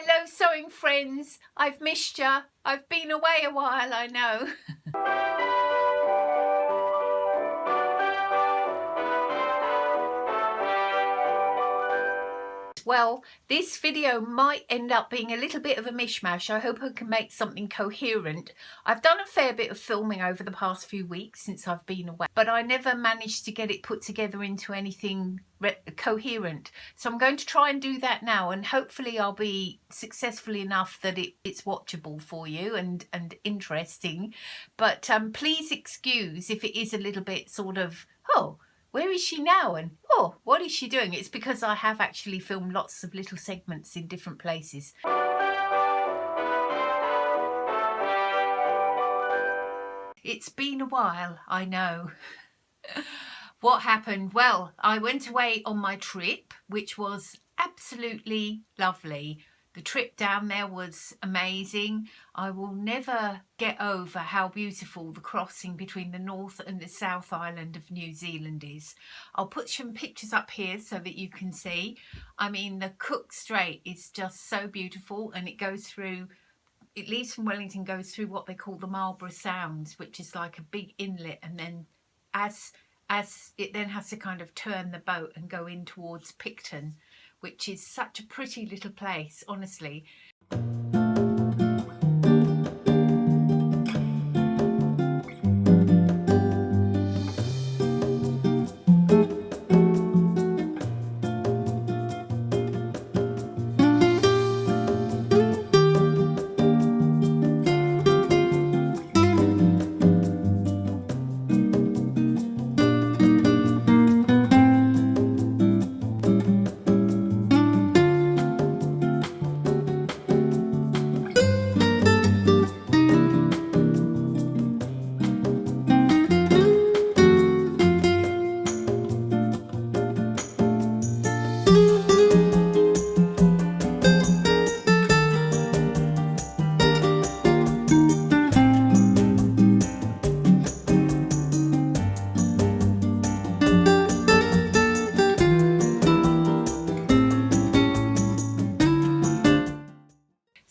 Hello sewing friends, I've missed ya. I've been away a while, I know. Well, this video might end up being a little bit of a mishmash. I hope I can make something coherent. I've done a fair bit of filming over the past few weeks since I've been away, but I never managed to get it put together into anything coherent. So I'm going to try and do that now, and hopefully I'll be successful enough that it's watchable for you and interesting. But please excuse if it is a little bit sort of, oh, where is she now? And oh, what is she doing? It's because I have actually filmed lots of little segments in different places. It's been a while, I know. What happened? Well, I went away on my trip, which was absolutely lovely. The trip down there was amazing. I will never get over how beautiful the crossing between the North and the South Island of New Zealand is. I'll put some pictures up here so that you can see. I mean, the Cook Strait is just so beautiful, and it goes through, it leaves from Wellington, goes through what they call the Marlborough Sounds, which is like a big inlet, and then as it then has to kind of turn the boat and go in towards Picton, which is such a pretty little place, honestly.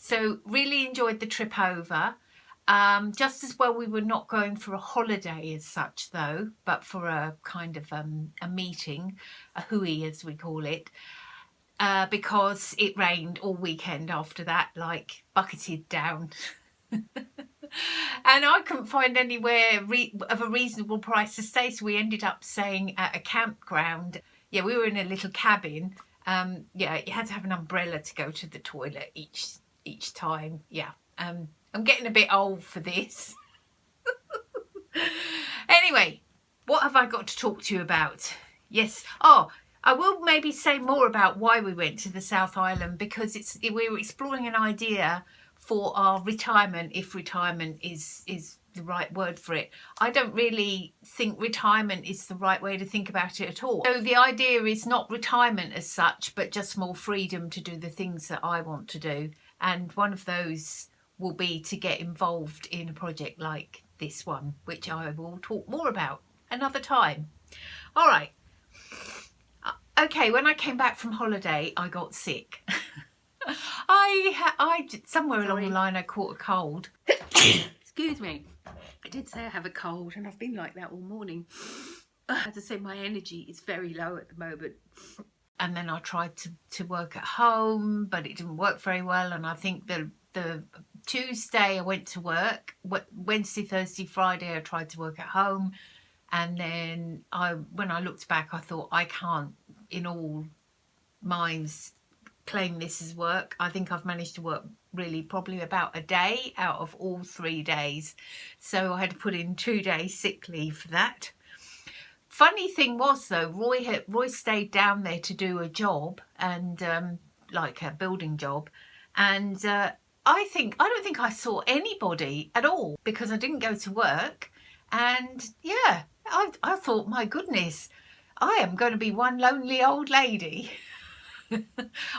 So really enjoyed the trip over. Just as well we were not going for a holiday as such though, but for a kind of a meeting, a hui as we call it, because it rained all weekend after that, like bucketed down. And I couldn't find anywhere of a reasonable price to stay, so we ended up staying at a campground. Yeah, we were in a little cabin. Yeah, you had to have an umbrella to go to the toilet each time. Yeah, I'm getting a bit old for this. Anyway, what have I got to talk to you about? Yes, oh, I will maybe say more about why we went to the South Island, because we were exploring an idea for our retirement, if retirement is the right word for it. I don't really think retirement is the right way to think about it at all. So the idea is not retirement as such, but just more freedom to do the things that I want to do. And one of those will be to get involved in a project like this one, which I will talk more about another time. All right. Okay, when I came back from holiday, I got sick. I somewhere along the line I caught a cold. Excuse me. I did say I have a cold, and I've been like that all morning. As I say, my energy is very low at the moment. And then I tried to work at home, but it didn't work very well. And I think the Tuesday I went to work. Wednesday, Thursday, Friday I tried to work at home. And then when I looked back, I thought, I can't in all minds claim this as work. I think I've managed to work really probably about a day out of all 3 days. So I had to put in 2 days sick leave for that. Funny thing was though, Roy stayed down there to do a job, and like a building job, and I don't think I saw anybody at all because I didn't go to work. And yeah, I thought, my goodness, I am going to be one lonely old lady.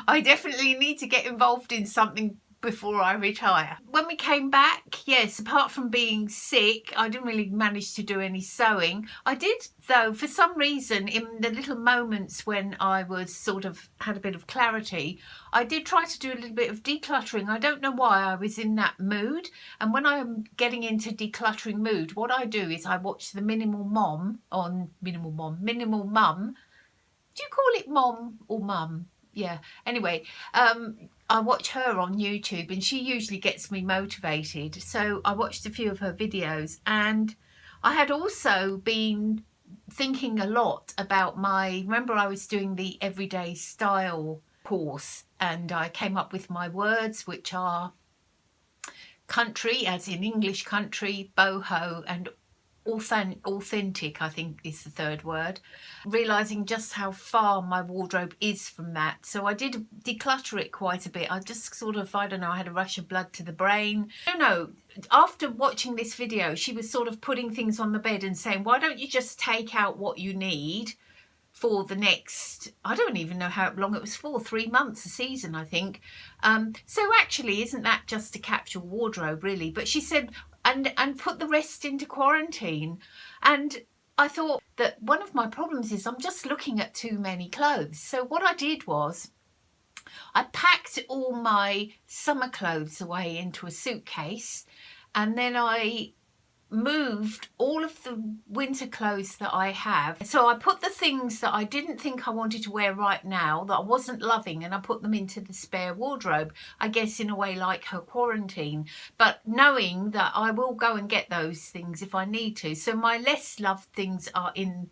I definitely need to get involved in something before I retire. When we came back, yes, apart from being sick, I didn't really manage to do any sewing. I did, though, for some reason, in the little moments when I was sort of had a bit of clarity, I did try to do a little bit of decluttering. I don't know why, I was in that mood. And when I'm getting into decluttering mood, what I do is I watch the Minimal Mum. Do you call it mom or mum? Yeah, anyway, I watch her on YouTube and she usually gets me motivated. So I watched a few of her videos, and I had also been thinking a lot about remember I was doing the Everyday Style course, and I came up with my words, which are country, as in English country, boho, and authentic, I think is the third word, realizing just how far my wardrobe is from that. So I did declutter it quite a bit. I just sort of, I don't know, I had a rush of blood to the brain. I don't know, after watching this video, she was sort of putting things on the bed and saying, why don't you just take out what you need for the next, I don't even know how long it was for, 3 months, a season, I think. So actually, isn't that just to capture wardrobe, really? But she said, and put the rest into quarantine. And I thought that one of my problems is I'm just looking at too many clothes. So what I did was I packed all my summer clothes away into a suitcase, and then I moved all of the winter clothes that I have. So I put the things that I didn't think I wanted to wear right now, that I wasn't loving, and I put them into the spare wardrobe, I guess in a way like her quarantine, but knowing that I will go and get those things if I need to. So my less loved things are in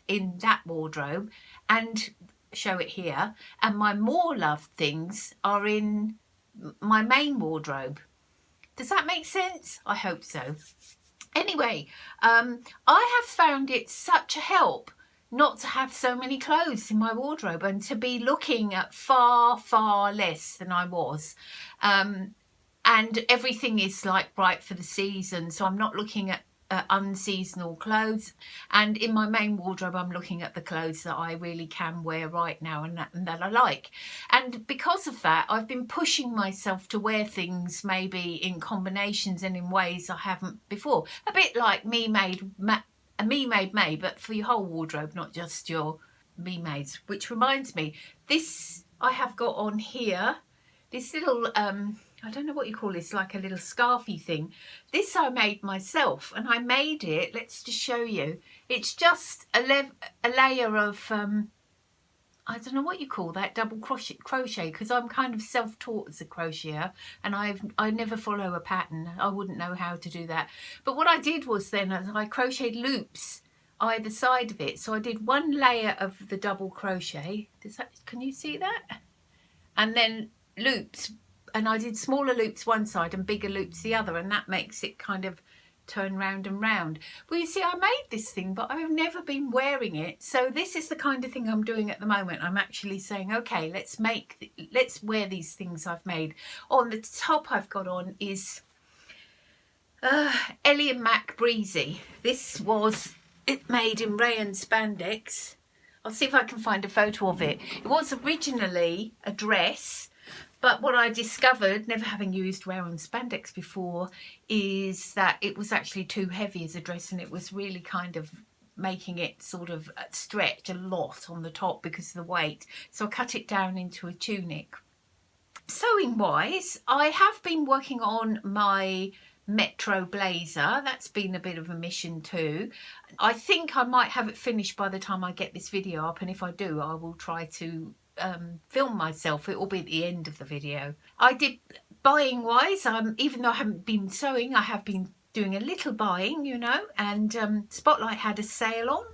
that wardrobe, and show it here, and my more loved things are in my main wardrobe. Does that make sense? I hope so. Anyway, I have found it such a help not to have so many clothes in my wardrobe, and to be looking at far, far less than I was. And everything is like right for the season, so I'm not looking at unseasonal clothes. And in my main wardrobe, I'm looking at the clothes that I really can wear right now, and that I like. And because of that, I've been pushing myself to wear things maybe in combinations and in ways I haven't before. A bit like Me Made May, but for your whole wardrobe, not just your Me Mades. Which reminds me, this I have got on here, this little I don't know what you call this, like a little scarfy thing. This I made myself, and I made it, let's just show you. It's just a layer of, I don't know what you call that, double crochet, because I'm kind of self-taught as a crocheter, and I never follow a pattern. I wouldn't know how to do that. But what I did was then, I crocheted loops either side of it. So I did one layer of the double crochet. Can you see that? And then loops. And I did smaller loops one side and bigger loops the other, and that makes it kind of turn round and round. Well, you see, I made this thing, but I've never been wearing it. So this is the kind of thing I'm doing at the moment. I'm actually saying, okay, let's wear these things I've made. On the top I've got on is Ellie and Mac Breezy. This was made in rayon spandex. I'll see if I can find a photo of it. It was originally a dress, but what I discovered, never having used rayon spandex before, is that it was actually too heavy as a dress, and it was really kind of making it sort of stretch a lot on the top because of the weight. So I cut it down into a tunic. Sewing wise, I have been working on my Metro blazer. That's been a bit of a mission too. I think I might have it finished by the time I get this video up, and if I do, I will try to film myself. It will be at the end of the video. I did buying wise, even though I haven't been sewing, I have been doing a little buying, you know, and Spotlight had a sale on,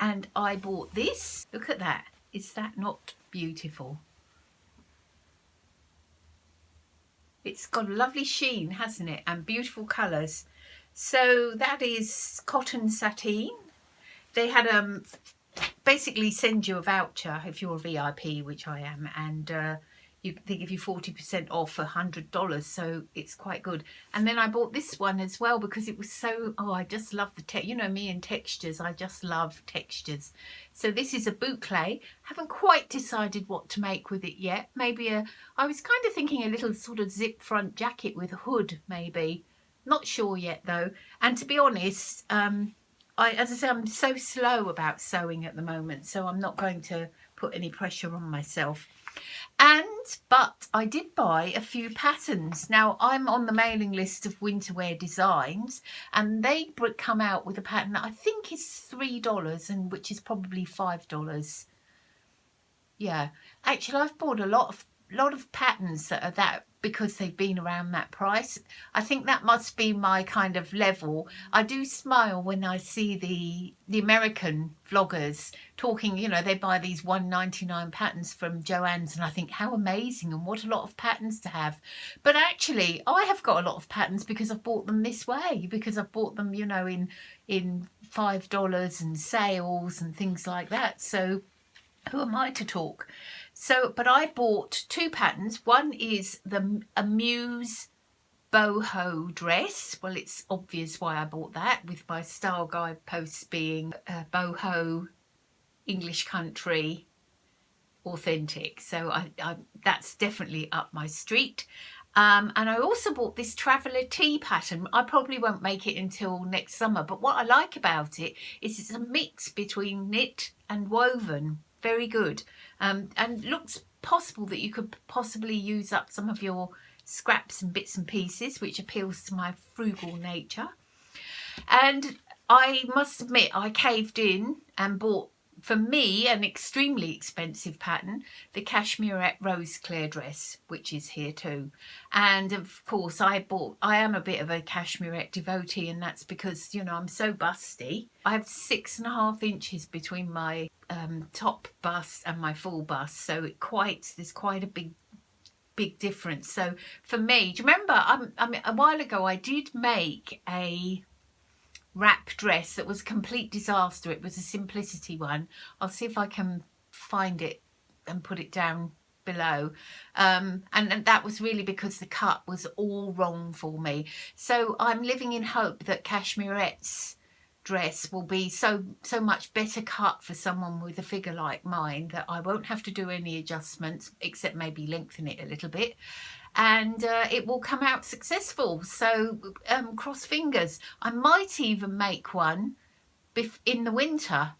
and I bought this. Look at that. Is that not beautiful? It's got a lovely sheen, hasn't it, and beautiful colours. So that is cotton sateen. They had basically send you a voucher if you're a VIP, which I am, and they give you 40% off for $100, so it's quite good. And then I bought this one as well because it was so, oh, I just love the you know me and textures, I just love textures. So this is a boucle. Haven't quite decided what to make with it yet. Maybe I was kind of thinking a little sort of zip front jacket with a hood, maybe. Not sure yet though. And to be honest, as I say, I'm so slow about sewing at the moment, so I'm not going to put any pressure on myself. But I did buy a few patterns. Now I'm on the mailing list of Winterwear Designs, and they come out with a pattern that I think is $3 and which is probably $5. Yeah, actually I've bought a lot of patterns that are that because they've been around that price. I think that must be my kind of level. I do smile when I see the American vloggers talking, you know, they buy these $1.99 patterns from Joann's, and I think how amazing and what a lot of patterns to have. But actually I have got a lot of patterns because I've bought them this way, because I've bought them, you know, in $5 and sales and things like that. So who am I to talk? So, but I bought two patterns. One is the Amuse boho dress. Well, it's obvious why I bought that, with my style guide posts being boho, English country, authentic. So that's definitely up my street. And I also bought this Traveller Tee pattern. I probably won't make it until next summer, but what I like about it is it's a mix between knit and woven. Very good, and looks possible that you could possibly use up some of your scraps and bits and pieces, which appeals to my frugal nature. And I must admit, I caved in and bought, for me, an extremely expensive pattern, the Cashmerette Roseclair dress, which is here too. And of course I am a bit of a Cashmerette devotee, and that's because, you know, I'm so busty. I have 6.5 inches between my top bust and my full bust, so there's quite a big difference. So for me, do you remember, I mean, a while ago I did make a wrap dress that was a complete disaster. It was a simplicity one. I'll see if I can find it and put it down below. And that was really because the cut was all wrong for me. So I'm living in hope that Cashmerette's dress will be so much better cut for someone with a figure like mine that I won't have to do any adjustments except maybe lengthen it a little bit, and it will come out successful. So cross fingers. I might even make one in the winter,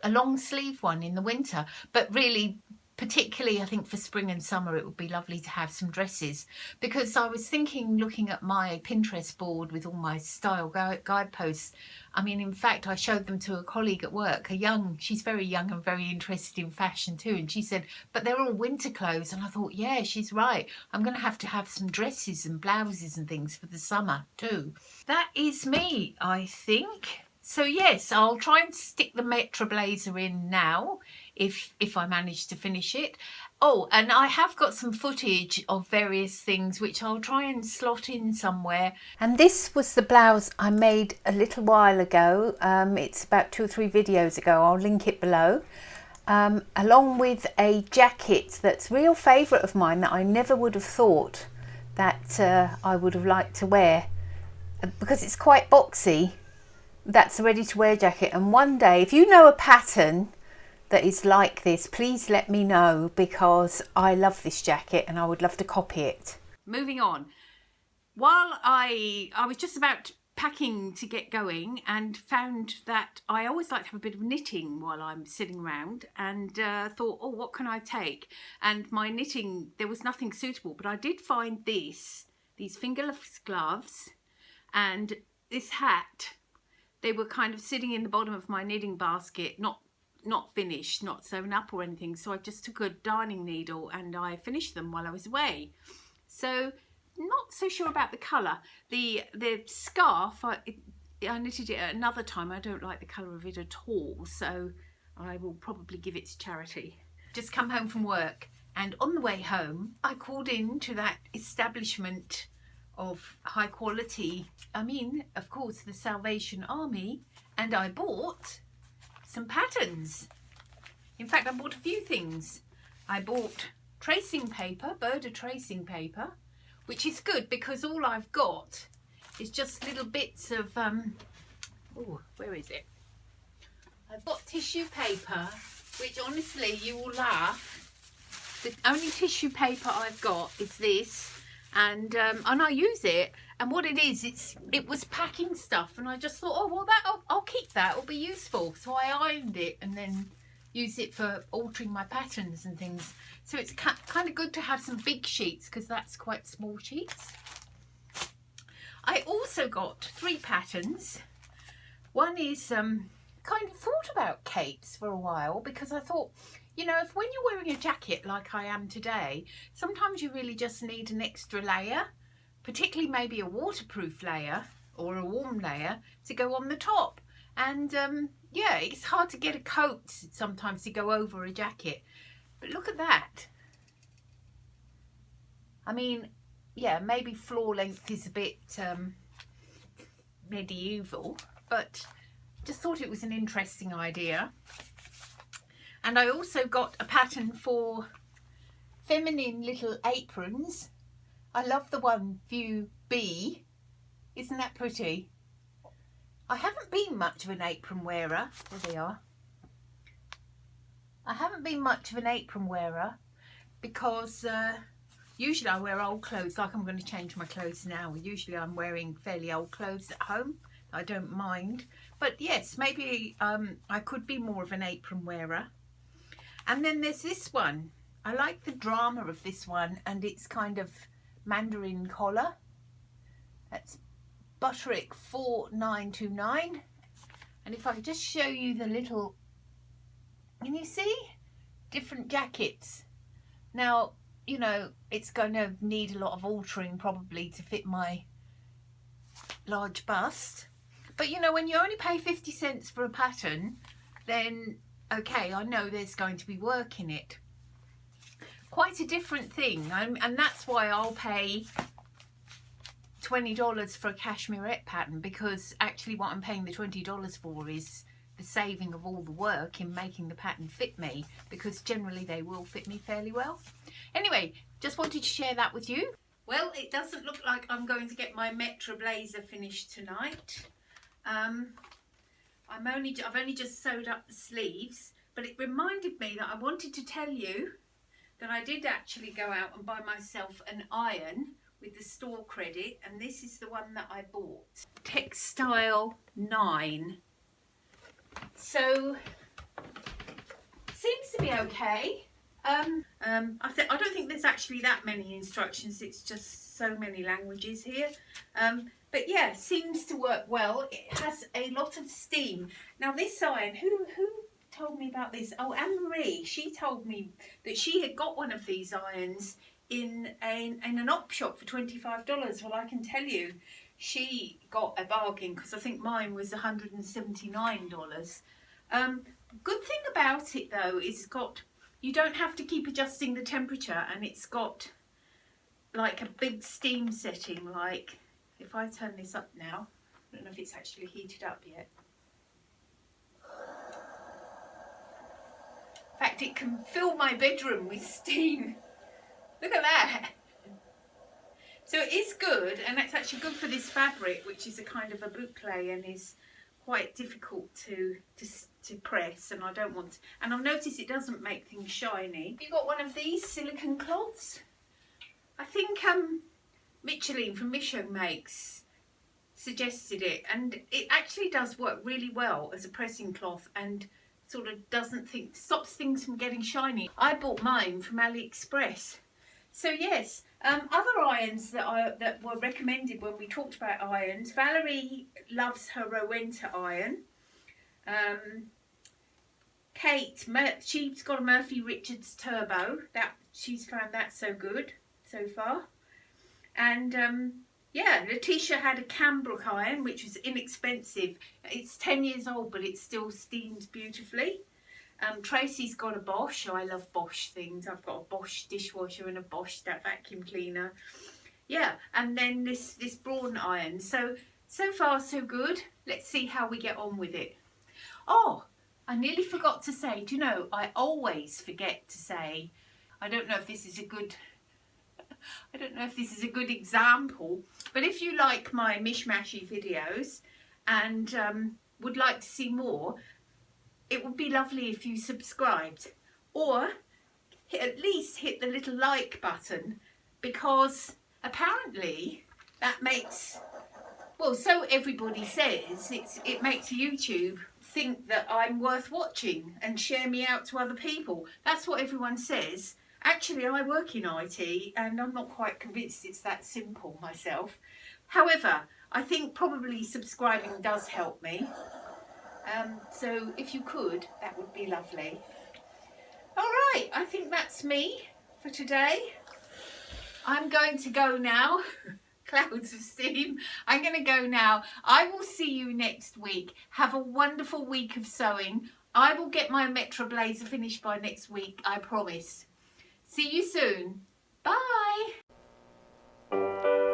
a long sleeve one in the winter, but really particularly I think for spring and summer it would be lovely to have some dresses, because I was thinking, looking at my Pinterest board with all my style guideposts, I mean, in fact I showed them to a colleague at work, she's very young and very interested in fashion too, and she said, but they're all winter clothes. And I thought, yeah, she's right, I'm going to have some dresses and blouses and things for the summer too. That is me, I think. So yes, I'll try and stick the Metra blazer in now if I manage to finish it. Oh, and I have got some footage of various things which I'll try and slot in somewhere. And this was the blouse I made a little while ago. It's about 2 or 3 videos ago. I'll link it below. Along with a jacket that's a real favourite of mine that I never would have thought that I would have liked to wear, because it's quite boxy. That's a ready-to-wear jacket, and one day if you know a pattern that is like this, please let me know, because I love this jacket and I would love to copy it. Moving on, while I was just about packing to get going and found that I always like to have a bit of knitting while I'm sitting around, and thought, oh, what can I take? And my knitting, there was nothing suitable, but I did find these fingerless gloves and this hat. They were kind of sitting in the bottom of my knitting basket, not finished, not sewn up or anything. So I just took a darning needle and I finished them while I was away. So not so sure about the colour. The scarf, I knitted it at another time. I don't like the colour of it at all, so I will probably give it to charity. Just come home from work, and on the way home I called in to that establishment of high quality, I mean, of course, the Salvation Army, and I bought some patterns. In fact, I bought a few things. I bought tracing paper, Burda tracing paper, which is good because all I've got is just little bits of, oh, where is it? I've got tissue paper, which honestly you will laugh. The only tissue paper I've got is this, and I use it. And what it is, it was packing stuff, and I just thought, oh well, I'll keep that. It'll be useful. So I ironed it and then use it for altering my patterns and things. So it's kind of good to have some big sheets because that's quite small sheets. I also got 3 patterns. One is kind of thought about capes for a while because I thought, you know, if when you're wearing a jacket like I am today, sometimes you really just need an extra layer, particularly maybe a waterproof layer or a warm layer to go on the top. And yeah, it's hard to get a coat sometimes to go over a jacket. But look at that. I mean, yeah, maybe floor length is a bit medieval, but just thought it was an interesting idea. And I also got a pattern for feminine little aprons. I love the one View B. Isn't that pretty? I haven't been much of an apron wearer. There they are. I haven't been much of an apron wearer because usually I wear old clothes. Like I'm going to change my clothes now. Usually I'm wearing fairly old clothes at home. I don't mind. But yes, maybe I could be more of an apron wearer. And then there's this one. I like the drama of this one, and it's kind of Mandarin collar. That's Butterick 4929. And if I could just show you the little, can you see? Different jackets. Now, you know, it's going to need a lot of altering probably to fit my large bust. But you know, when you only pay 50 cents for a pattern, then okay, I know there's going to be work in it. Quite a different thing, and that's why I'll pay $20 for a Cashmerette pattern, because actually what I'm paying the $20 for is the saving of all the work in making the pattern fit me, because generally they will fit me fairly well. Anyway, just wanted to share that with you. Well, it doesn't look like I'm going to get my Metra blazer finished tonight. I've only just sewed up the sleeves, but it reminded me that I wanted to tell you that I did actually go out and buy myself an iron with the store credit, and this is the one that I bought. Textile 9. So seems to be okay. I don't think there's actually that many instructions, it's just so many languages here. But yeah, seems to work well. It has a lot of steam. Now this iron, who told me about this? Oh, Anne-Marie, she told me that she had got one of these irons in an op shop for $25. Well, I can tell you, she got a bargain because I think mine was $179. Good thing about it though is you don't have to keep adjusting the temperature, and it's got like a big steam setting. Like if I turn this up now, I don't know if it's actually heated up yet. In fact, it can fill my bedroom with steam. Look at that. So it is good, and it's actually good for this fabric, which is a kind of a boucle and is quite difficult to press, and I don't want to, and I've noticed it doesn't make things shiny. Have you got one of these silicone cloths? I think Micheline from Micho suggested it, and it actually does work really well as a pressing cloth and sort of stops things from getting shiny. I bought mine from AliExpress. So yes, other irons that were recommended when we talked about irons. Valerie loves her Rowenta iron. Kate, she's got a Murphy Richards Turbo. She's found that so good so far. And yeah, Letitia had a Cambrook iron, which was inexpensive. It's 10 years old, but it still steams beautifully. Tracy's got a Bosch. I love Bosch things. I've got a Bosch dishwasher and a Bosch vacuum cleaner. Yeah, and then this Braun iron. So far so good. Let's see how we get on with it. Oh, I nearly forgot to say, do you know, I always forget to say, I don't know if this is a good example, but if you like my mishmashy videos and would like to see more, it would be lovely if you subscribed, or at least hit the little like button, because apparently that makes, well, so everybody says, it makes YouTube think that I'm worth watching and share me out to other people. That's what everyone says. Actually, I work in IT and I'm not quite convinced it's that simple myself. However, I think probably subscribing does help me. So if you could, that would be lovely. All right, I think that's me for today. I'm going to go now. Clouds of steam. I'm going to go now. I will see you next week. Have a wonderful week of sewing. I will get my Metra blazer finished by next week, I promise. See you soon. Bye.